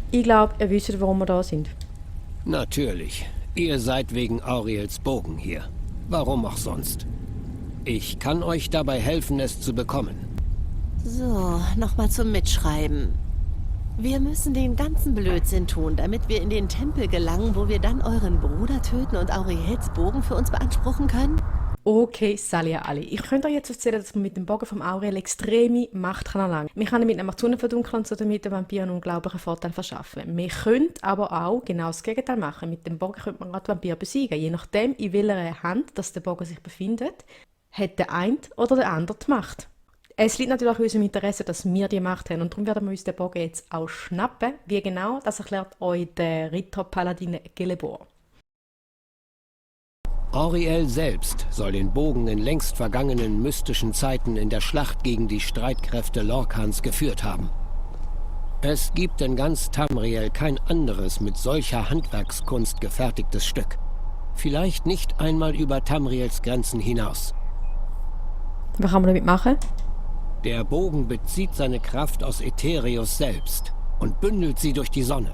Ich glaube, ihr wisst, warum wir da sind. Natürlich. Ihr seid wegen Auriels Bogen hier. Warum auch sonst? Ich kann euch dabei helfen, es zu bekommen. So, nochmal zum Mitschreiben. Wir müssen den ganzen Blödsinn tun, damit wir in den Tempel gelangen, wo wir dann euren Bruder töten und Auriels Bogen für uns beanspruchen können? Okay, Salia alle. Ich könnte euch jetzt erzählen, dass man mit dem Bogen vom Auriel extreme Macht kann erlangen. Wir können damit nämlich die Sonne verdunkeln und so damit den Vampiren einen unglaublichen Vorteil verschaffen. Wir können aber auch genau das Gegenteil machen. Mit dem Bogen könnte man gerade Vampir besiegen. Je nachdem, in welcher Hand dass der Bogen sich befindet, hat der eine oder der andere die Macht. Es liegt natürlich auch in unserem Interesse, dass wir die Macht haben und darum werden wir uns den Bogen jetzt auch schnappen. Wie genau, das erklärt euch der Ritter Paladin Gelebor. Auriel selbst soll den Bogen in längst vergangenen mystischen Zeiten in der Schlacht gegen die Streitkräfte Lorkhans geführt haben. Es gibt in ganz Tamriel kein anderes mit solcher Handwerkskunst gefertigtes Stück. Vielleicht nicht einmal über Tamriels Grenzen hinaus. Was kann man damit machen? Der Bogen bezieht seine Kraft aus Aetherius selbst und bündelt sie durch die Sonne.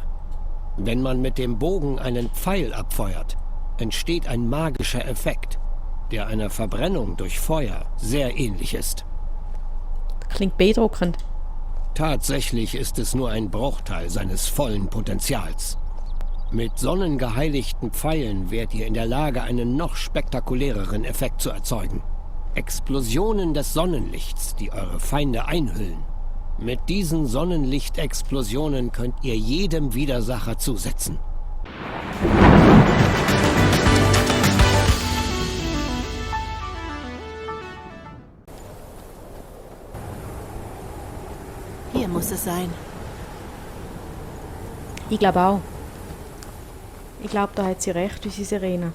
Wenn man mit dem Bogen einen Pfeil abfeuert, entsteht ein magischer Effekt, der einer Verbrennung durch Feuer sehr ähnlich ist. Klingt beeindruckend. Tatsächlich ist es nur ein Bruchteil seines vollen Potenzials. Mit sonnengeheiligten Pfeilen wärt ihr in der Lage, einen noch spektakuläreren Effekt zu erzeugen. Explosionen des Sonnenlichts, die eure Feinde einhüllen. Mit diesen Sonnenlichtexplosionen könnt ihr jedem Widersacher zusetzen. Hier muss es sein. Ich glaube auch. Ich glaube, da hat sie recht, unsere Serena.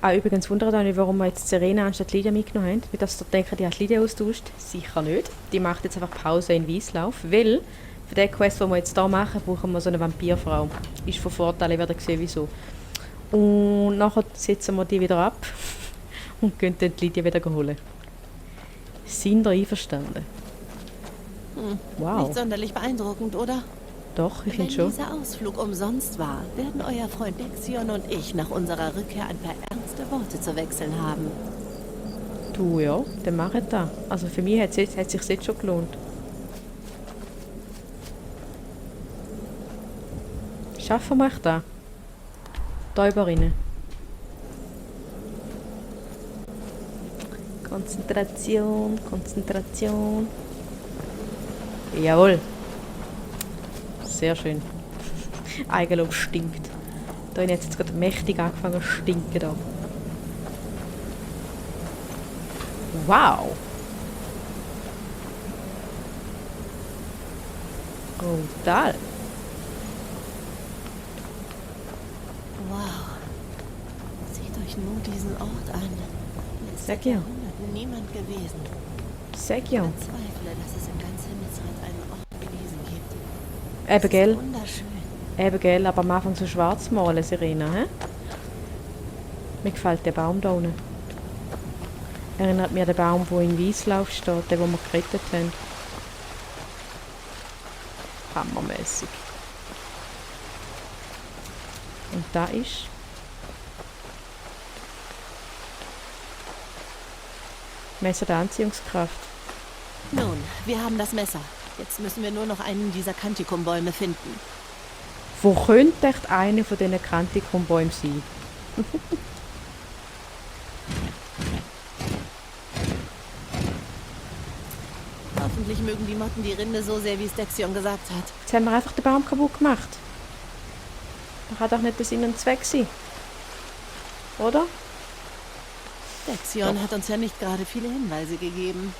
Ah, übrigens wundert euch nicht, warum wir jetzt Serena anstatt Lydia mitgenommen haben. Nicht, dass ihr denkt, die hat Lydia austauscht. Sicher nicht. Die macht jetzt einfach Pause in Weißlauf, weil für die Quest, die wir jetzt hier machen, brauchen wir so eine Vampirfrau. Ist von Vorteil, ich werde sehen, wieso. Und nachher setzen wir die wieder ab und gehen dann die Lydia wieder holen. Sind ihr einverstanden? Wow. Nicht sonderlich beeindruckend, oder? Doch, ich Wenn finde schon. dieser Ausflug umsonst war, werden euer Freund Dexion und ich nach unserer Rückkehr ein paar ernste Worte zu wechseln haben. Du, ja, dann mach das. Also für mich hat es sich jetzt schon gelohnt. Schaffen wir das? Da überrennen. Konzentration, Konzentration. Jawohl. Sehr schön. Eigenlob stinkt. Da habe ich jetzt gerade mächtig angefangen zu stinken. Da. Wow. Brutal. Wow. Seht euch nur diesen Ort an. Ist Sag seit ja. Jahrhunderten niemand gewesen. Sag ja. Ich bezweifle, dass es in ganz Himmelsrand einen Ort wie diesen gibt. Eben, gell? Wunderschön. Eben, gell, aber am Anfang so schwarz malen, Serena, hä? Mir gefällt der Baum da unten. Erinnert mich an den Baum, der in Weißlauf steht, den, den wir gerettet haben. Hammermäßig. Und da ist... Messer der Anziehungskraft. Nun, wir haben das Messer. Jetzt müssen wir nur noch einen dieser Kantikum-Bäume finden. Wo könnte echt einer von diesen Kantikum-Bäumen sein? Hoffentlich mögen die Motten die Rinde so sehr, wie es Dexion gesagt hat. Jetzt haben wir einfach den Baum kaputt gemacht. Das kann doch nicht der Sinn und Zweck sein. Oder? Dexion hat uns ja nicht gerade viele Hinweise gegeben.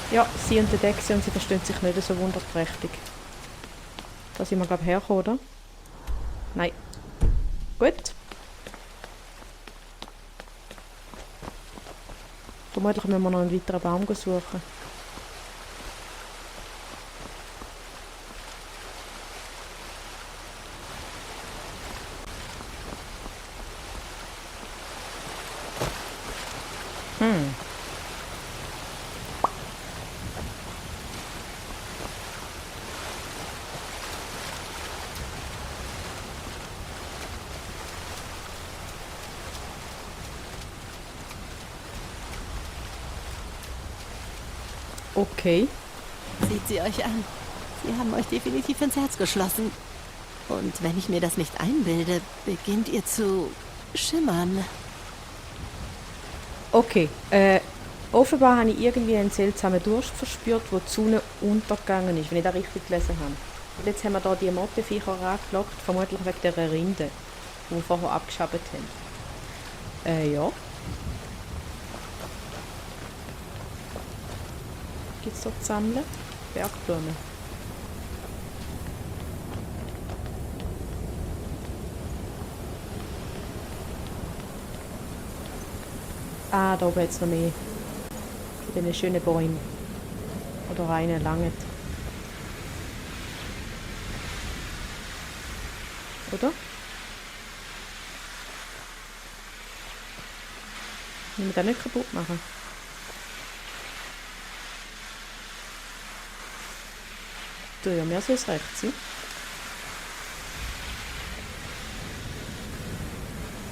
Ja, sie und der Dexion, sie verstehen sich nicht so wunderprächtig. Da sind wir, glaube ich, hergekommen, oder? Nein. Gut. Vermutlich müssen wir noch einen weiteren Baum suchen. Okay. Seht sie euch an. Sie haben euch definitiv ins Herz geschlossen. Und wenn ich mir das nicht einbilde, beginnt ihr zu schimmern. Okay. Offenbar habe ich irgendwie einen seltsamen Durst verspürt, wo die Sonne untergegangen ist, wenn ich das richtig gelesen habe. Und jetzt haben wir hier die Mottenviecher angelockt, vermutlich wegen dieser Rinde, die wir vorher abgeschabt haben. Ja. Gibt es dort zu sammeln? Bergblumen. Ah, da oben jetzt noch mehr. Von diesen schönen Bäumen. Oder einen langen. Oder? Müssen wir das nicht kaputt machen? Du, ja, mir soll es recht sein.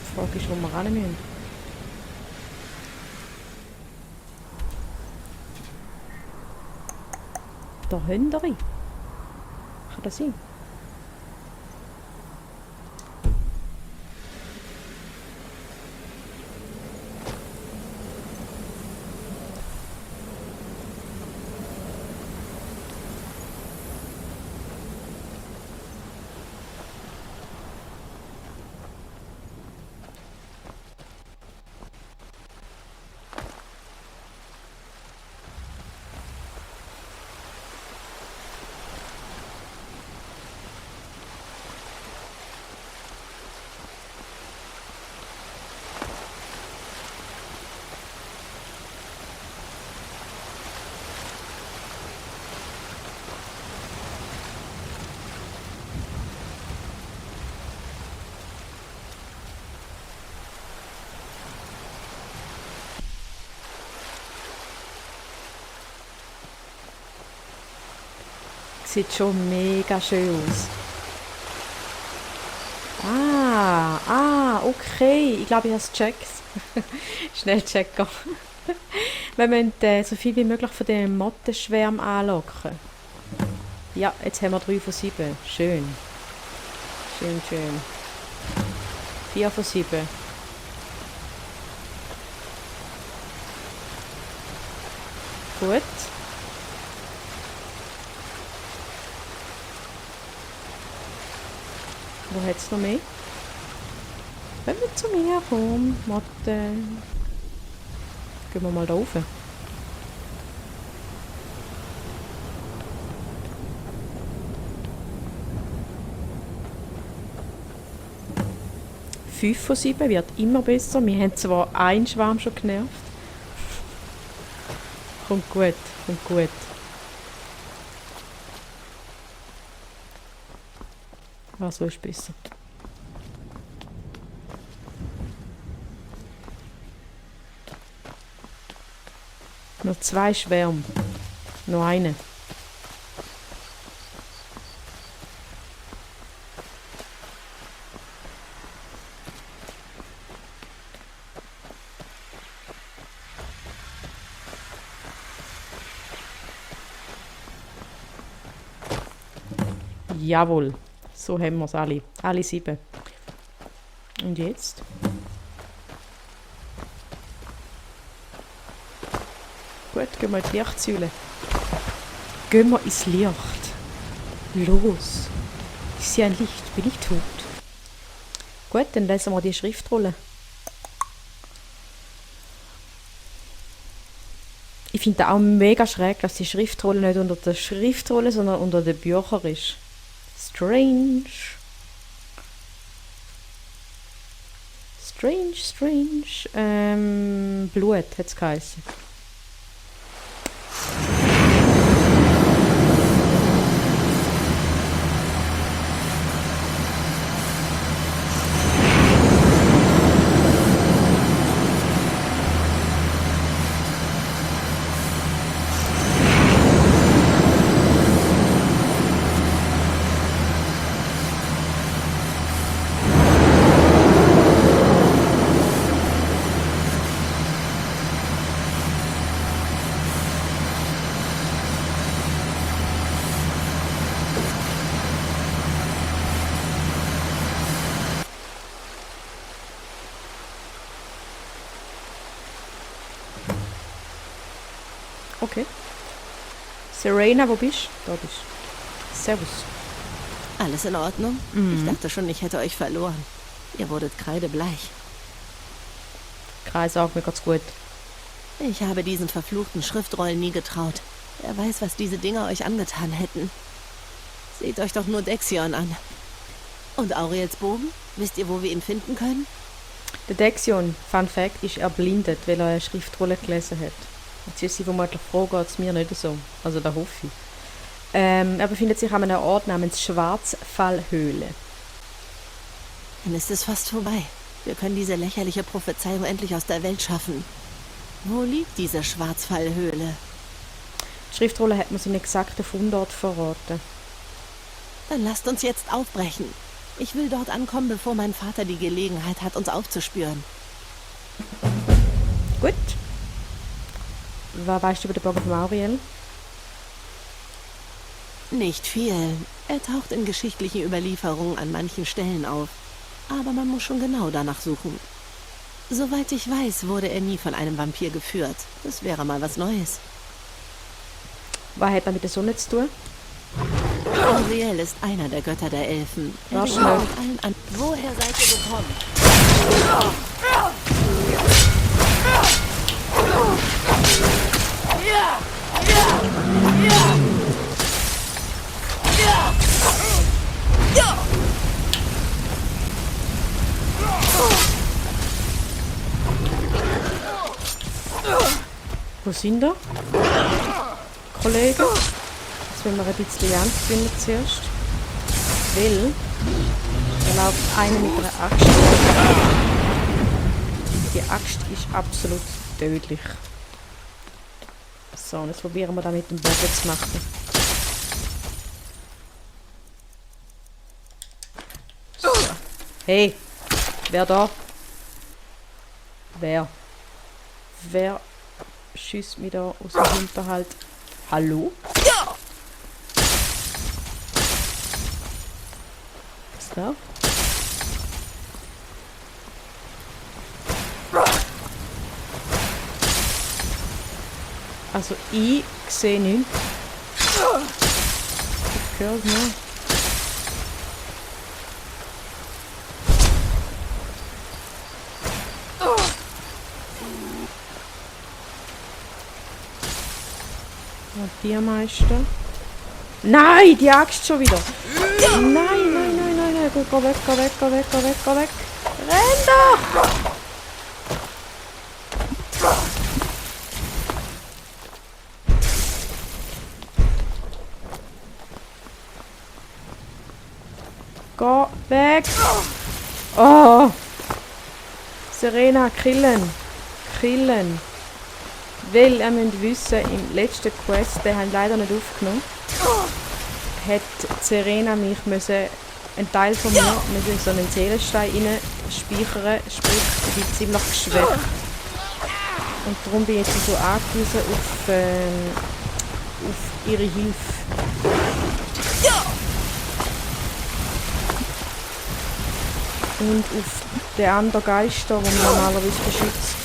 Die Frage ist, wo wir ran müssen. Da Hünderi. Kann das sein? Sieht schon mega schön aus. Okay. Ich glaube, ich habe es gecheckt. Schnellchecker. Wir müssen so viel wie möglich von den Mottenschwärmen anlocken. Ja, jetzt haben wir 3 von 7. Schön. Schön. 4 von 7. Gut. Wo hat es noch mehr? Wenn wir zu mir kommen, Motte. Gehen wir mal da rauf. 5 von 7 wird immer besser. Wir haben zwar einen Schwarm schon genervt. Kommt gut. So ist besser. Noch 2 Schwärme. Noch eine. Jawohl. So haben wir es alle. Alle 7. Und jetzt? Gut, gehen wir in die Lichtsäule. Gehen wir ins Licht. Los. Ich sehe ein Licht. Bin ich tot? Gut, dann lesen wir die Schriftrolle. Ich finde das auch mega schräg, dass die Schriftrolle nicht unter der Schriftrolle, sondern unter den Büchern ist. Strange. Blut hat es geheißen. Okay. Serena, wo bist du? Da bist du. Servus. Alles in Ordnung? Ich dachte schon, ich hätte euch verloren. Ihr wurdet kreidebleich. Kreis sagt mir ganz gut. Ich habe diesen verfluchten Schriftrollen nie getraut. Wer weiß, was diese Dinger euch angetan hätten. Seht euch doch nur Dexion an. Und Auriels Bogen? Wisst ihr, wo wir ihn finden können? Der Dexion, Fun Fact, ist erblindet, weil er eine Schriftrolle gelesen hat. Jetzt ist sie vermutlich froh, geht es mir nicht so. Also da hoffe ich. Er befindet sich an einem Ort namens Schwarzfallhöhle. Dann ist es fast vorbei. Wir können diese lächerliche Prophezeiung endlich aus der Welt schaffen. Wo liegt diese Schwarzfallhöhle? Die Schriftrolle hat mir seinen exakten Fundort verraten. Dann lasst uns jetzt aufbrechen. Ich will dort ankommen, bevor mein Vater die Gelegenheit hat, uns aufzuspüren. Gut. Was weißt du über den Bogen von Auriel? Nicht viel. Er taucht in geschichtlichen Überlieferungen an manchen Stellen auf. Aber man muss schon genau danach suchen. Soweit ich weiß, wurde er nie von einem Vampir geführt. Das wäre mal was Neues. Was hat er mit der Sonne zu tun? Auriel ist einer der Götter der Elfen. Er War regiert schnell. mit allen an. Woher seid ihr gekommen? Wo sind wir? Kollegen? Jetzt wollen wir ein bisschen ernst finden zuerst. Weil da läuft einer mit einer Axt. Die Axt ist absolut tödlich. So, und jetzt probieren wir da mit dem Bogen zu machen. So. Hey! Wer da? Wer? Wer schießt mich da aus dem Hinterhalt? Hallo? Ja! Was ist da? Also ich sehe nichts. Ich höre es nicht. Biermeister. Nein, die Axt schon wieder. Nein, nein, nein, nein, nein. Gut, geh weg, geh weg, geh weg, geh weg, geh weg. Renn doch! Geh weg! Oh! Serena, killen! Killen! Weil ihr müsst wissen, im letzten Quest, den habe ich leider nicht aufgenommen, hat Serena mich einen Teil von mir in so einen Seelenstein rein speichern, sprich, ich bin ziemlich geschwächt. Und darum bin ich jetzt so angewiesen auf ihre Hilfe. Und auf den anderen Geister, der mich normalerweise beschützt.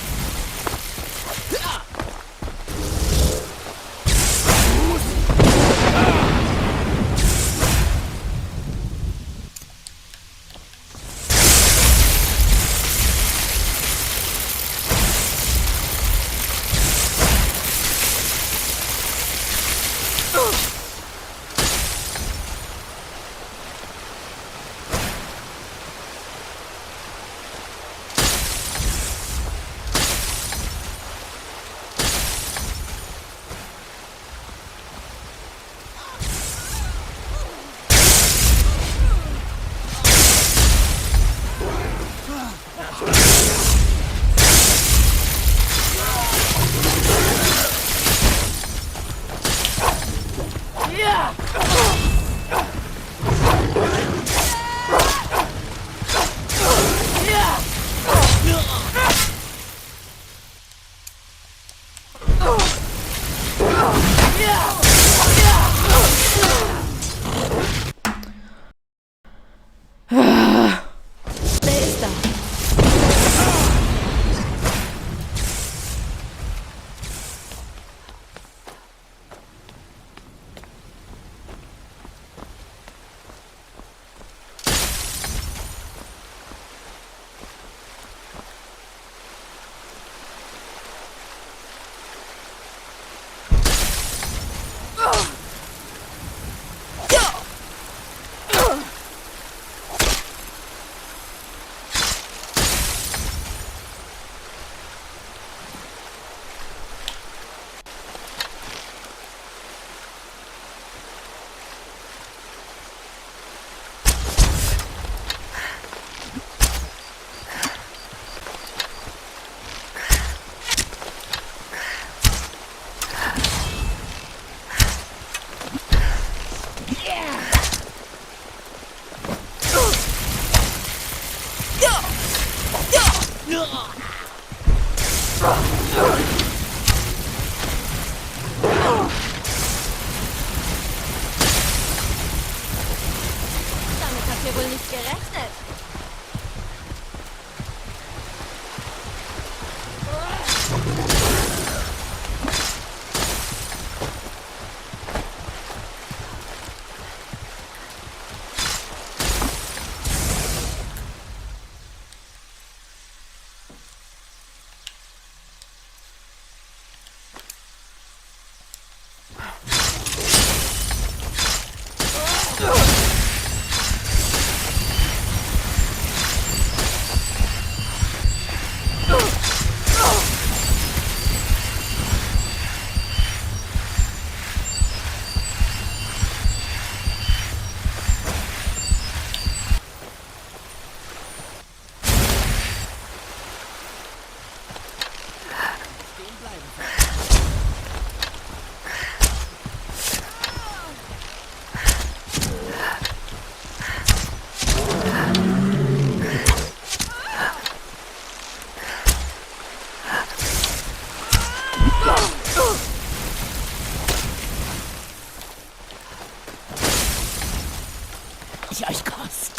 wir wohl nicht gerechnet. Ich euch kost.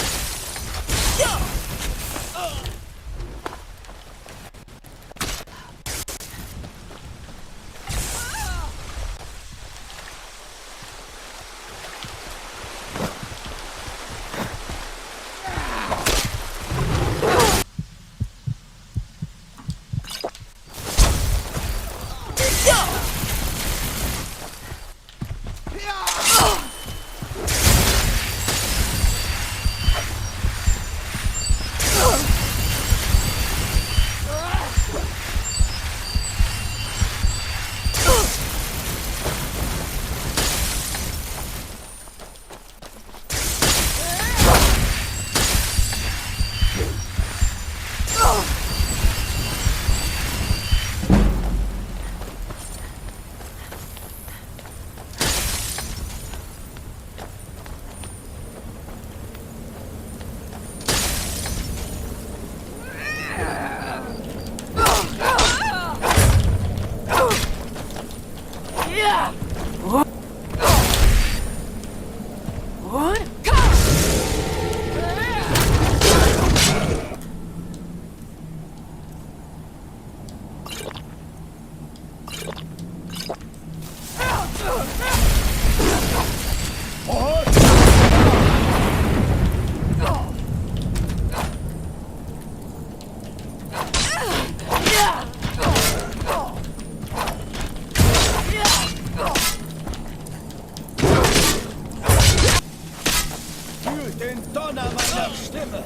Den Donner meiner Stimme!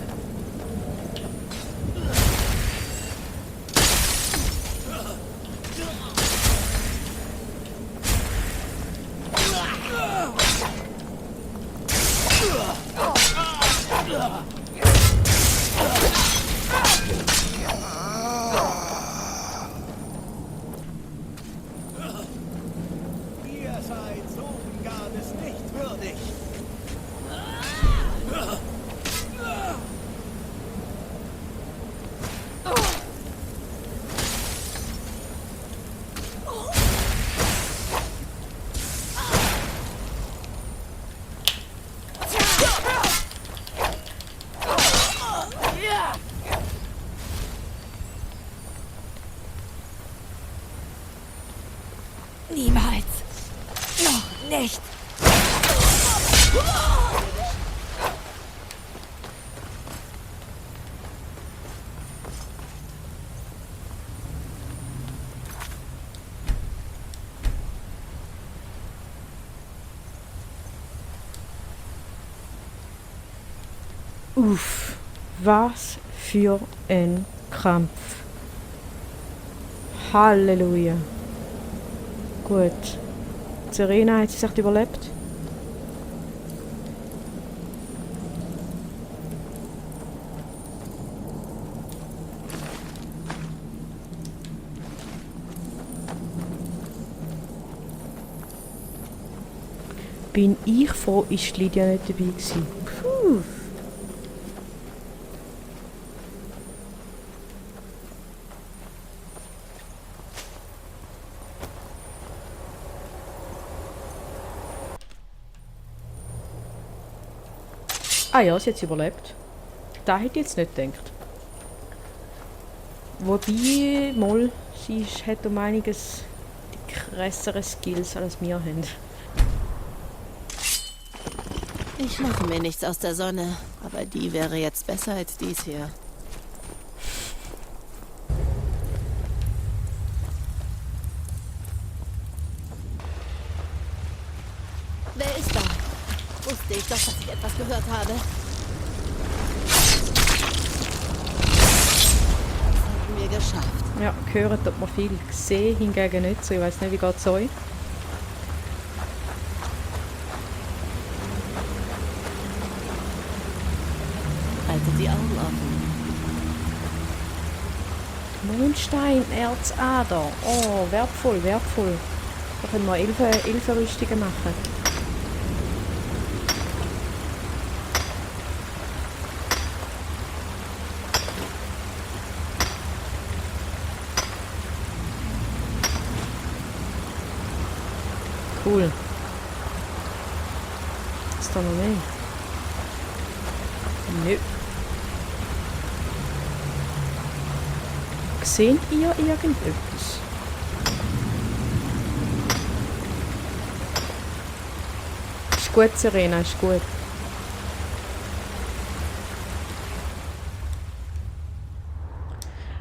Ihr seid Sovngarbes nicht würdig! Niemals. Noch nicht. Uff, was für ein Krampf. Halleluja. Gut. Serena hat sie echt überlebt. Bin ich froh, ist Lydia nicht dabei gewesen. Puh. Ah ja, sie hat es überlebt. Da hätte ich jetzt nicht gedacht. Wobei, mal, hat um einiges die krasseren Skills als wir haben. Ich mache mir nichts aus der Sonne, aber die wäre jetzt besser als dies hier. Wer ist da? Wusste ich doch, dass ich etwas gehört habe. Das hätten wir geschafft. Ja, gehört tut man viel. Gesehen hingegen nicht so. Ich weiß nicht, wie geht es euch? Haltet die Augen offen. Mondstein, Erzader. Oh, wertvoll, wertvoll. Da können wir 11 Rüstungen machen. Cool. Ist da noch mehr? Nö. Seht ihr irgendetwas? Ist gut, Serena, ist gut.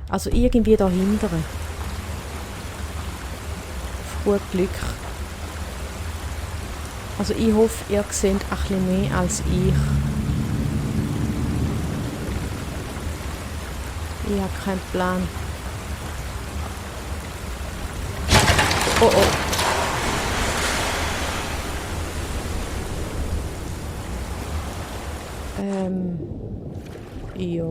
Also irgendwie dahinter. Auf gut Glück. Also ich hoffe, ihr seht ein bisschen mehr als ich. Ich habe keinen Plan. Oh oh. Ja.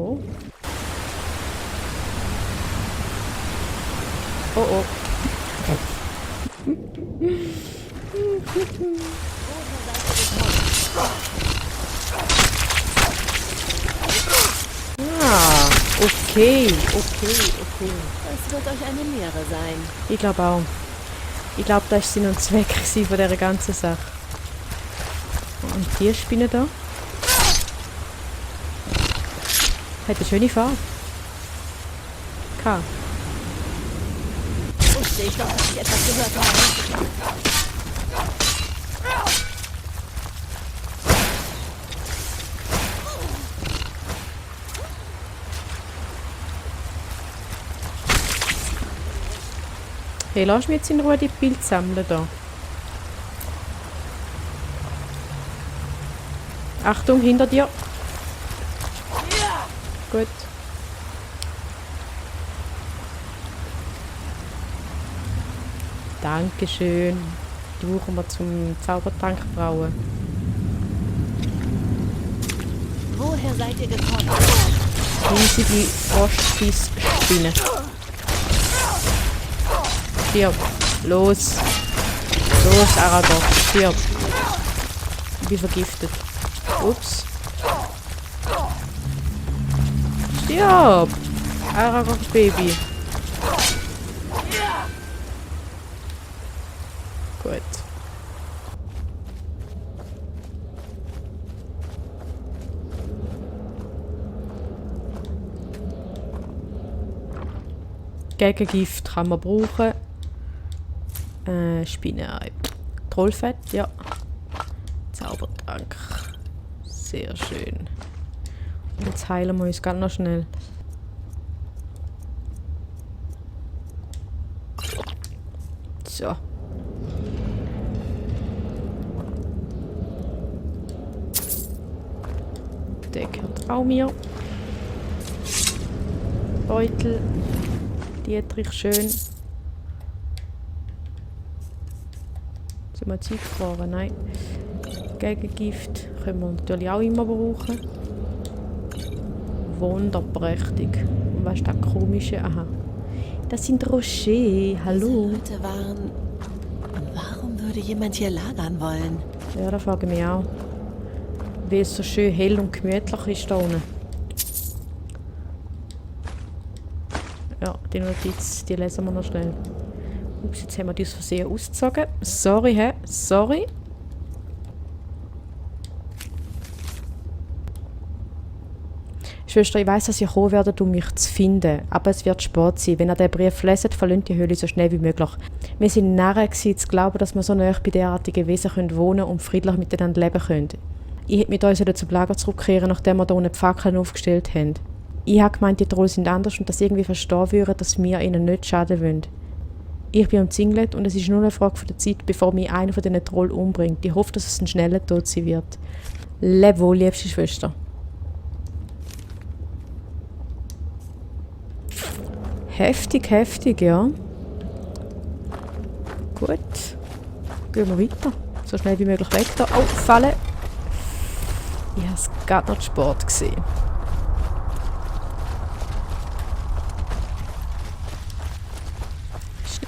Oh oh. Ah, okay. Es wird euch eine Lehre sein. Ich glaube auch. Ich glaube, das war Sinn und Zweck von dieser ganzen Sache. Und die Spinne da. Hat eine schöne Farbe. K. Wusste ich doch, dass ich etwas gehört habe. Hey, lass mich jetzt in Ruhe die Bild sammeln da. Achtung, hinter dir. Gut. Dankeschön. Die brauchen wir zum Zaubertrank brauen. Woher seid ihr gekommen? Riesige Frostbiss-Spinne. Stirb. Los. Los, Aragorn. Stirb. Ich bin vergiftet. Ups. Stirb. Aragorn, Baby. Gut. Gegengift kann man brauchen. Spinnei. Trollfett, ja. Zaubertrank. Sehr schön. Und jetzt heilen wir uns ganz noch schnell. So. Der gehört auch mir. Beutel. Dietrich, schön. Sind wir Zeit gefahren? Nein. Gegengift können wir natürlich auch immer brauchen. Wunderprächtig. Und was ist das Komische? Aha. Das sind Rocher. Hallo. Diese Leute waren... Warum würde jemand hier lagern wollen? Ja, da frage ich mich auch. Wie es so schön hell und gemütlich ist da unten. Ja, die Notiz, die lesen wir noch schnell. Ups, jetzt haben wir die aus Versehen ausgezogen. Sorry, hä? Sorry. Schwester, ich weiss, dass ihr kommen werdet, um mich zu finden, aber es wird spät sein. Wenn ihr den Brief leset, verlasst die Höhle so schnell wie möglich. Wir sind Narren gewesen, zu glauben, dass wir so nahe bei derartigen Wesen wohnen können und friedlich miteinander leben können. Ich hätte mit uns zum Lager zurückkehren, nachdem wir hier unten die Fackeln aufgestellt haben. Ich habe gemeint, die Trolls sind anders und dass sie irgendwie verstehen würden, dass wir ihnen nicht schaden wollen. Ich bin umzingelt und es ist nur eine Frage von der Zeit, bevor mich einer von diesen Trolls umbringt. Ich hoffe, dass es ein schneller Tod sein wird. Leb wohl, liebste Schwester. Heftig, heftig, ja. Gut. Gehen wir weiter. So schnell wie möglich weg da. Oh, Falle. Ich habe es gerade noch zu spät gesehen.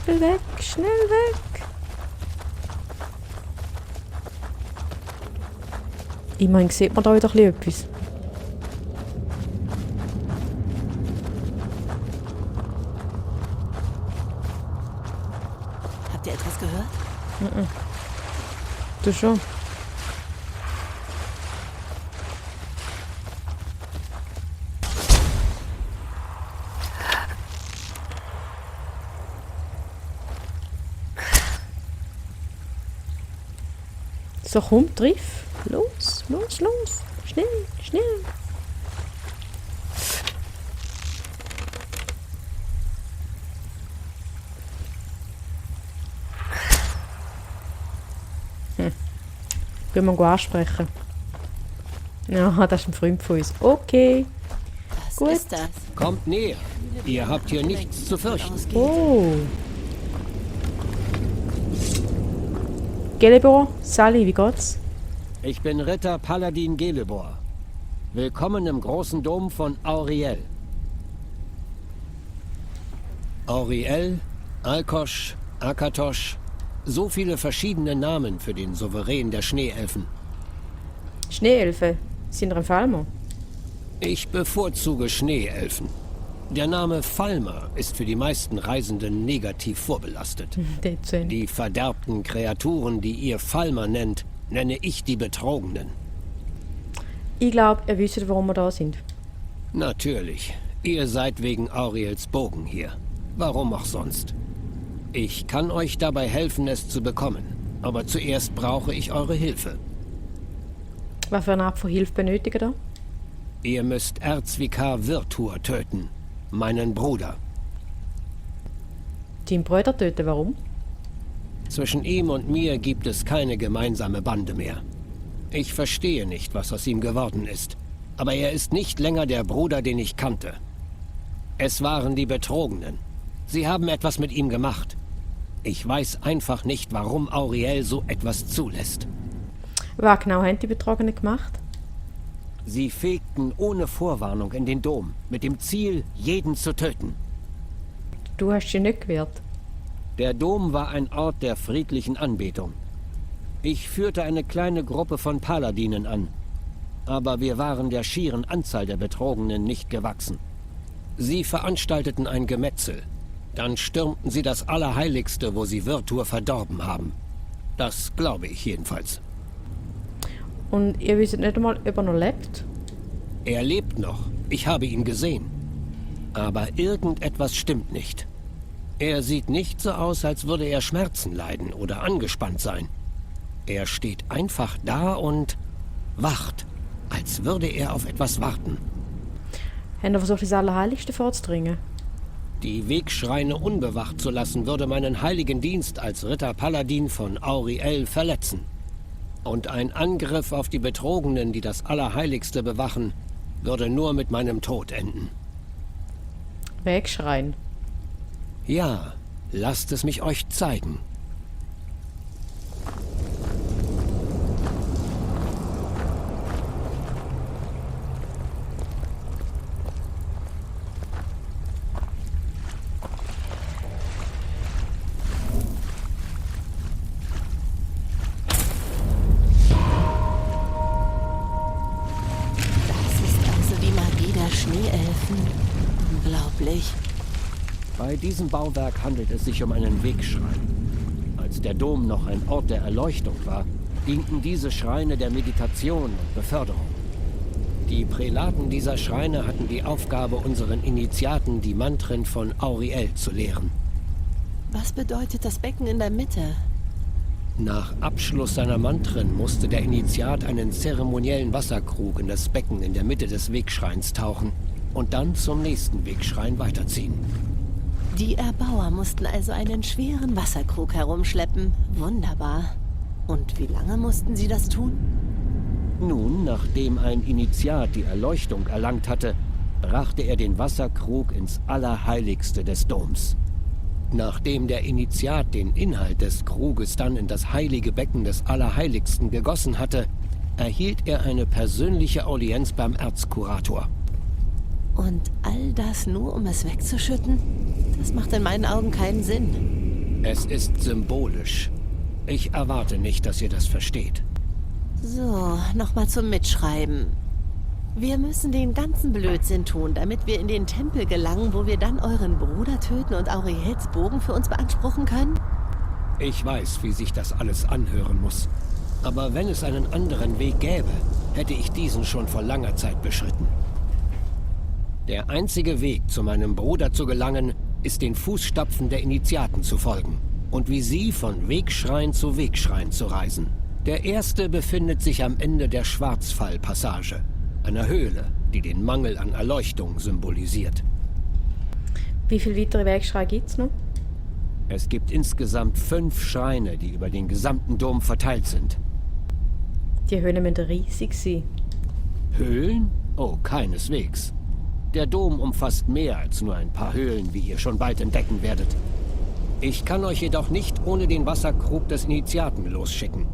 Schnell weg, schnell weg. Immerhin sieht man da wieder etwas. Habt ihr etwas gehört? Du schon. So, komm, triff. Los, los, los. Schnell, schnell. Gehen wir ihn ansprechen. Ja, das ist ein Freund von uns. Okay. Was Gut. ist das? Kommt näher. Ihr habt hier nichts zu fürchten. Ausgeht. Oh. Gelebor, Sally, wie geht's? Ich bin Ritter Paladin Gelebor. Willkommen im großen Dom von Auriel. Auriel, Alkosch, Akatosch, so viele verschiedene Namen für den Souverän der Schneeelfen. Schneeelfe, sind ihr ein Falmer? Ich bevorzuge Schneeelfen. Der Name Falmer ist für die meisten Reisenden negativ vorbelastet. Dezent. Die verderbten Kreaturen, die ihr Falmer nennt, nenne ich die Betrogenen. Ich glaube, ihr wisst, warum wir da sind. Natürlich. Ihr seid wegen Auriels Bogen hier. Warum auch sonst? Ich kann euch dabei helfen, es zu bekommen. Aber zuerst brauche ich eure Hilfe. Was für eine Art von Hilfe benötigt ihr? Ihr müsst Erzvikar Virtur töten. Meinen Bruder. Deinen Bruder töten, warum? Zwischen ihm und mir gibt es keine gemeinsame Bande mehr. Ich verstehe nicht, was aus ihm geworden ist. Aber er ist nicht länger der Bruder, den ich kannte. Es waren die Betrogenen. Sie haben etwas mit ihm gemacht. Ich weiß einfach nicht, warum Auriel so etwas zulässt. Was genau haben die Betrogenen gemacht? Sie fegten ohne Vorwarnung in den Dom, mit dem Ziel, jeden zu töten. Du hast sie nicht gewehrt. Der Dom war ein Ort der friedlichen Anbetung. Ich führte eine kleine Gruppe von Paladinen an, aber wir waren der schieren Anzahl der Betrogenen nicht gewachsen. Sie veranstalteten ein Gemetzel. Dann stürmten sie das Allerheiligste, wo sie Virtur verdorben haben. Das glaube ich jedenfalls. Und ihr wisst nicht einmal, ob er noch lebt? Er lebt noch. Ich habe ihn gesehen. Aber irgendetwas stimmt nicht. Er sieht nicht so aus, als würde er Schmerzen leiden oder angespannt sein. Er steht einfach da und wacht, als würde er auf etwas warten. Haben wir versucht, das Allerheiligste vorzudringen? Die Wegschreine unbewacht zu lassen, würde meinen heiligen Dienst als Ritter Paladin von Auriel verletzen. Und ein Angriff auf die Betrogenen, die das Allerheiligste bewachen, würde nur mit meinem Tod enden. Wegschreien. Ja, lasst es mich euch zeigen. Schneeelfen. Unglaublich. Bei diesem Bauwerk handelt es sich um einen Wegschrein. Als der Dom noch ein Ort der Erleuchtung war, dienten diese Schreine der Meditation und Beförderung. Die Prälaten dieser Schreine hatten die Aufgabe, unseren Initiaten die Mantren von Auriel zu lehren. Was bedeutet das Becken in der Mitte? Nach Abschluss seiner Mantren musste der Initiat einen zeremoniellen Wasserkrug in das Becken in der Mitte des Wegschreins tauchen und dann zum nächsten Wegschrein weiterziehen. Die Erbauer mussten also einen schweren Wasserkrug herumschleppen. Wunderbar. Und wie lange mussten sie das tun? Nun, nachdem ein Initiat die Erleuchtung erlangt hatte, brachte er den Wasserkrug ins Allerheiligste des Doms. Nachdem der Initiat den Inhalt des Kruges dann in das heilige Becken des Allerheiligsten gegossen hatte, erhielt er eine persönliche Audienz beim Erzkurator. Und all das nur, um es wegzuschütten? Das macht in meinen Augen keinen Sinn. Es ist symbolisch. Ich erwarte nicht, dass ihr das versteht. So, nochmal zum Mitschreiben. Wir müssen den ganzen Blödsinn tun, damit wir in den Tempel gelangen, wo wir dann euren Bruder töten und Auriels Bogen für uns beanspruchen können? Ich weiß, wie sich das alles anhören muss. Aber wenn es einen anderen Weg gäbe, hätte ich diesen schon vor langer Zeit beschritten. Der einzige Weg, zu meinem Bruder zu gelangen, ist den Fußstapfen der Initiaten zu folgen und wie sie von Wegschrein zu Wegschrein zu reisen. Der erste befindet sich am Ende der Schwarzfallpassage, einer Höhle, die den Mangel an Erleuchtung symbolisiert. Wie viele weitere Wegschreine gibt es noch? Es gibt insgesamt 5 Schreine, die über den gesamten Dom verteilt sind. Die Höhlen müssen riesig sein. Höhlen? Oh, keineswegs. Der Dom umfasst mehr als nur ein paar Höhlen, wie ihr schon bald entdecken werdet. Ich kann euch jedoch nicht ohne den Wasserkrug des Initiaten losschicken.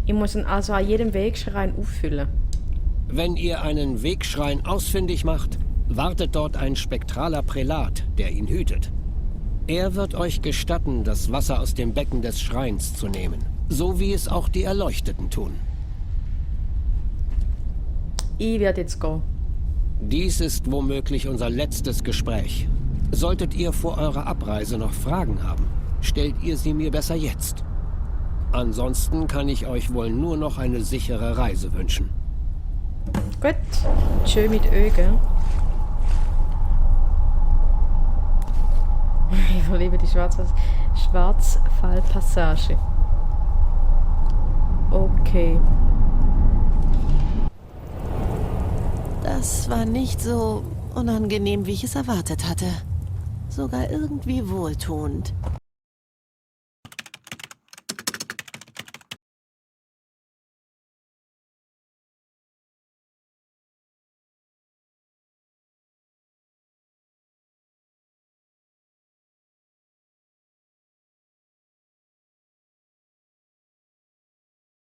Ich muss ihn also an jedem Wegschrein auffüllen. Wenn ihr einen Wegschrein ausfindig macht, wartet dort ein spektraler Prälat, der ihn hütet. Er wird euch gestatten, das Wasser aus dem Becken des Schreins zu nehmen, so wie es auch die Erleuchteten tun. Ich werde jetzt gehen. Dies ist womöglich unser letztes Gespräch. Solltet ihr vor eurer Abreise noch Fragen haben, stellt ihr sie mir besser jetzt. Ansonsten kann ich euch wohl nur noch eine sichere Reise wünschen. Gut. Schön mit Öl, gell? Ich verliebe die Schwarzfallpassage. Okay. Das war nicht so unangenehm, wie ich es erwartet hatte. Sogar irgendwie wohltuend.